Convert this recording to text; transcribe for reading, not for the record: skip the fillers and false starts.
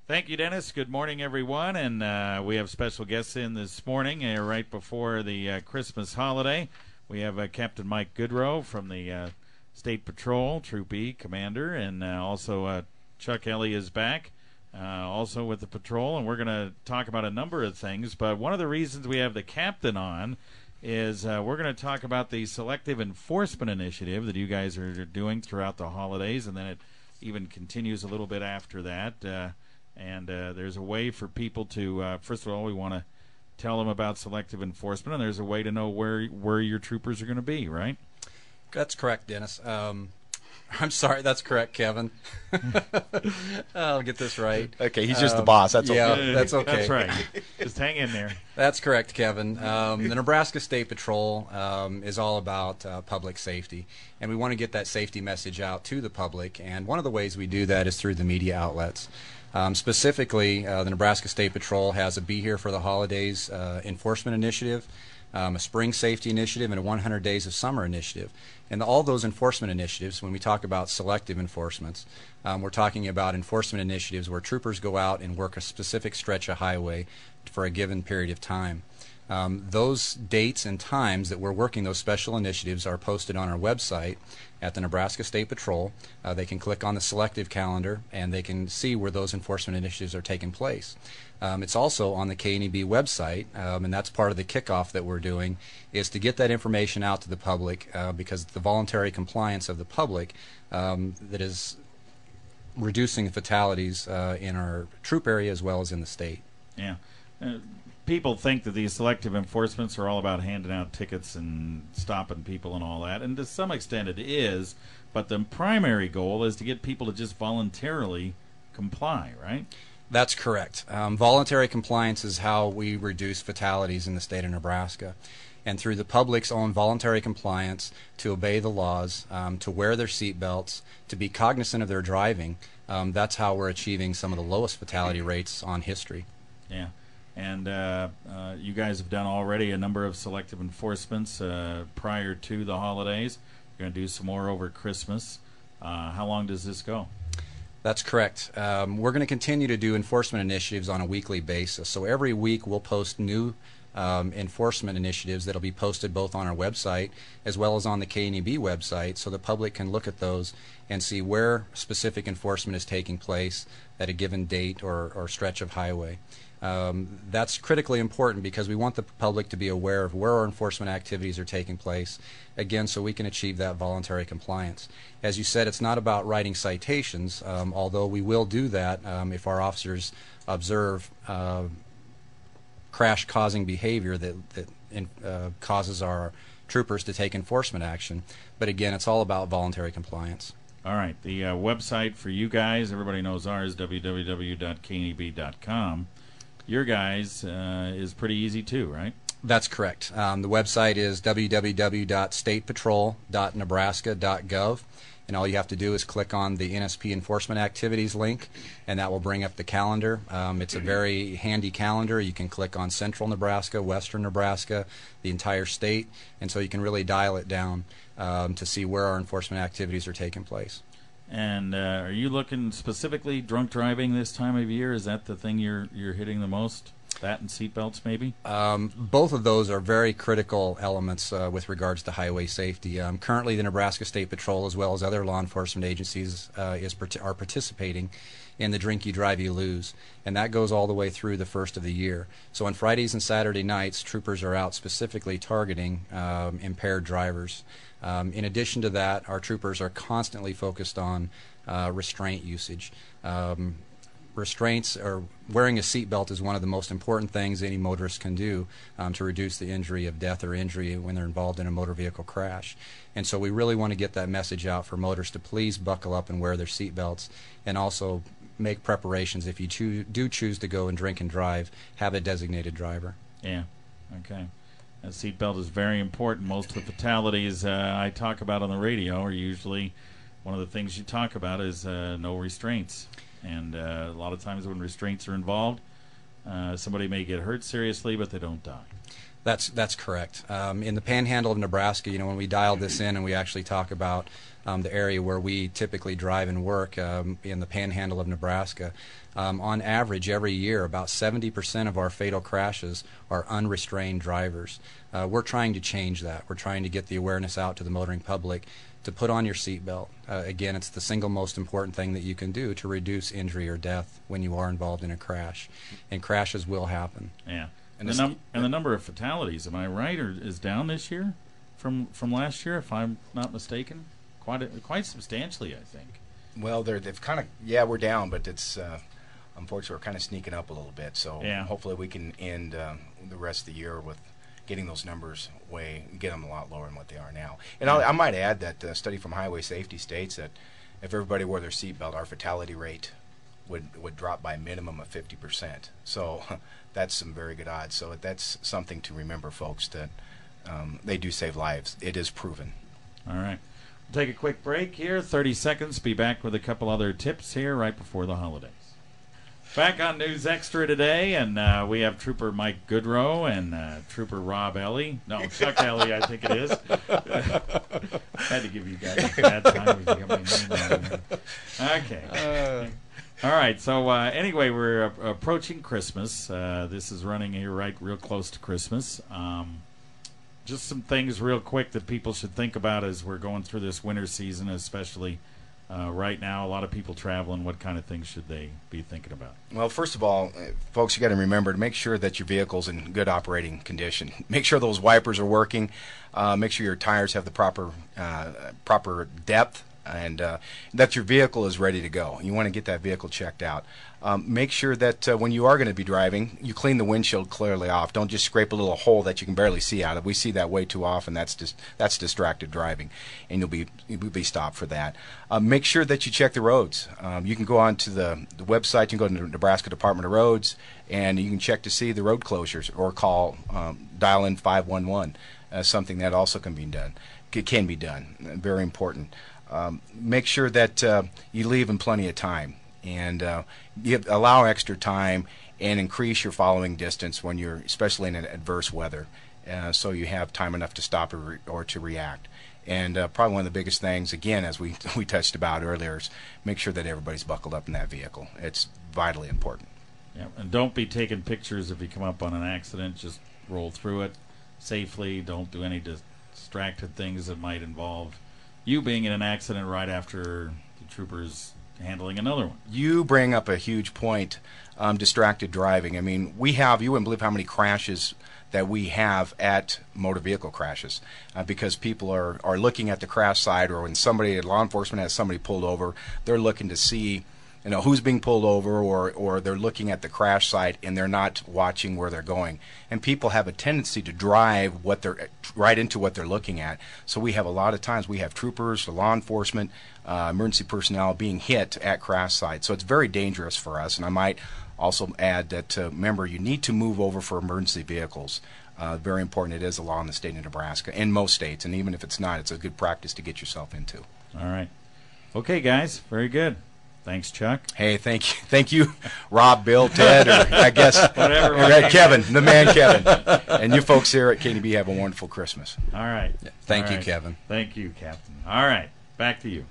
Thank you, Dennis. Good morning, everyone. And we have special guests in this morning right before the Christmas holiday. We have Captain Mike Gaudreault from the State Patrol, Troop E Commander, and also Chuck Elley is back, also with the patrol. And we're going to talk about a number of things. But one of the reasons we have the captain on is we're going to talk about the selective enforcement initiative that you guys are doing throughout the holidays, and then it even continues a little bit after that. And there's a way for people to, first of all, we want to tell them about selective enforcement, and there's a way to know where your troopers are going to be, right? That's correct, Dennis. I'm sorry, that's correct, Kevin. I'll get this right. Okay, he's just the boss. That's yeah, okay. That's okay. That's right. Just hang in there. That's correct, Kevin. The Nebraska State Patrol is all about public safety, and we want to get that safety message out to the public, and one of the ways we do that is through the media outlets. Specifically, the Nebraska State Patrol has a Be Here for the Holidays enforcement initiative, a spring safety initiative, and a 100 Days of Summer initiative. And all those enforcement initiatives, when we talk about selective enforcements, we're talking about enforcement initiatives where troopers go out and work a specific stretch of highway for a given period of time. Those dates and times that we're working those special initiatives are posted on our website at the Nebraska State Patrol. They can click on the selective calendar and they can see where those enforcement initiatives are taking place. It's also on the KNEB website, and that's part of the kickoff that we're doing, is to get that information out to the public because the voluntary compliance of the public that is reducing fatalities in our troop area as well as in the state. Yeah. People think that these selective enforcements are all about handing out tickets and stopping people and all that, and to some extent it is, but the primary goal is to get people to just voluntarily comply, right? That's correct. Voluntary compliance is how we reduce fatalities in the state of Nebraska. And through the public's own voluntary compliance, to obey the laws, to wear their seat belts, to be cognizant of their driving, that's how we're achieving some of the lowest fatality rates on history. Yeah. And you guys have done already a number of selective enforcements prior to the holidays. You're going to do some more over Christmas. How long does this go? That's correct. We're going to continue to do enforcement initiatives on a weekly basis. So every week we'll post new enforcement initiatives that will be posted both on our website as well as on the KNEB website, so the public can look at those and see where specific enforcement is taking place at a given date or stretch of highway. That's critically important because we want the public to be aware of where our enforcement activities are taking place, again, so we can achieve that voluntary compliance. As you said, it's not about writing citations, although we will do that if our officers observe crash-causing behavior that causes our troopers to take enforcement action. But again, it's all about voluntary compliance. All right. The website for you guys, everybody knows ours, www.kneb.com. Your guys is pretty easy too, right? That's correct. The website is www.statepatrol.nebraska.gov, and all you have to do is click on the NSP Enforcement Activities link, and that will bring up the calendar. It's a very handy calendar. You can click on Central Nebraska, Western Nebraska, the entire state, and so you can really dial it down to see where our enforcement activities are taking place. And are you looking specifically drunk driving this time of year? Is that the thing you're hitting the most? That and seatbelts, maybe? Both of those are very critical elements with regards to highway safety. Currently, the Nebraska State Patrol, as well as other law enforcement agencies, are participating in the Drink You Drive You Lose, and that goes all the way through the first of the year. So on Fridays and Saturday nights, troopers are out specifically targeting impaired drivers. In addition to that, our troopers are constantly focused on restraint usage. Restraints, or wearing a seatbelt, is one of the most important things any motorist can do to reduce the injury of death or injury when they're involved in a motor vehicle crash. And so we really want to get that message out for motorists to please buckle up and wear their seatbelts, and also make preparations if you do choose to go and drink and drive, have a designated driver. Yeah, okay. A seatbelt is very important. Most of the fatalities I talk about on the radio are usually, one of the things you talk about is no restraints. And a lot of times when restraints are involved, somebody may get hurt seriously, but they don't die. That's correct. In the Panhandle of Nebraska, when we dialed this in and we actually talk about the area where we typically drive and work in the Panhandle of Nebraska, on average every year about 70% of our fatal crashes are unrestrained drivers. We're trying to change that. We're trying to get the awareness out to the motoring public to put on your seatbelt. Again, it's the single most important thing that you can do to reduce injury or death when you are involved in a crash, and crashes will happen. Yeah. And the number of fatalities, am I right, or is down this year from last year, if I'm not mistaken? Quite substantially, I think. Well, they've kind of, we're down, but it's unfortunately we're kind of sneaking up a little bit. So hopefully we can end the rest of the year with getting those numbers get them a lot lower than what they are now. And I might add that a study from Highway Safety states that if everybody wore their seatbelt, our fatality rate would drop by a minimum of 50%. So that's some very good odds. So that's something to remember, folks, that they do save lives. It is proven. All right. We'll take a quick break here, 30 seconds. Be back with a couple other tips here right before the holidays. Back on News Extra today, and we have Trooper Mike Gaudreault and Trooper Rob Elley. No, Chuck Elley, I think it is. Had to give you guys a bad time. Okay. All right, so anyway, we're approaching Christmas. This is running here real close to Christmas. Just some things real quick that people should think about as we're going through this winter season, especially right now. A lot of people traveling. What kind of things should they be thinking about? Well, first of all, folks, you got to remember to make sure that your vehicle's in good operating condition. Make sure those wipers are working. Make sure your tires have the proper depth, and that your vehicle is ready to go. You want to get that vehicle checked out. Make sure that when you are going to be driving, you clean the windshield clearly off. Don't just scrape a little hole that you can barely see out of. We see that way too often. That's distracted driving, and you'll be stopped for that. Make sure that you check the roads. You can go on to the website. You can go to the Nebraska Department of Roads, and you can check to see the road closures, or dial in 511. Something that also can be done. It can be done. Very important. Make sure that you leave in plenty of time, and you allow extra time and increase your following distance when you're, especially in adverse weather, so you have time enough to stop or to react. And probably one of the biggest things, again, as we touched about earlier, is make sure that everybody's buckled up in that vehicle. It's vitally important. Yeah, and don't be taking pictures if you come up on an accident. Just roll through it safely. Don't do any distracted things that might involve you being in an accident right after the troopers handling another one. You bring up a huge point, distracted driving. I mean, you wouldn't believe how many crashes that we have at motor vehicle crashes because people are looking at the crash site, or when law enforcement has somebody pulled over, they're looking to see who's being pulled over, or they're looking at the crash site and they're not watching where they're going. And people have a tendency to drive right into what they're looking at. So we have a lot of times we have troopers, law enforcement, emergency personnel being hit at crash sites. So it's very dangerous for us. And I might also add that remember, you need to move over for emergency vehicles. Very important. It is a law in the state of Nebraska, in most states, and even if it's not, it's a good practice to get yourself into. All right. Okay, guys. Very good. Thanks, Chuck. Hey, thank you, Rob, Bill, Ted, or I guess whatever. Kevin, the man Kevin, and you folks here at KNEB have a wonderful Christmas. All right. Thank you, Kevin. Thank you, Captain. All right, back to you.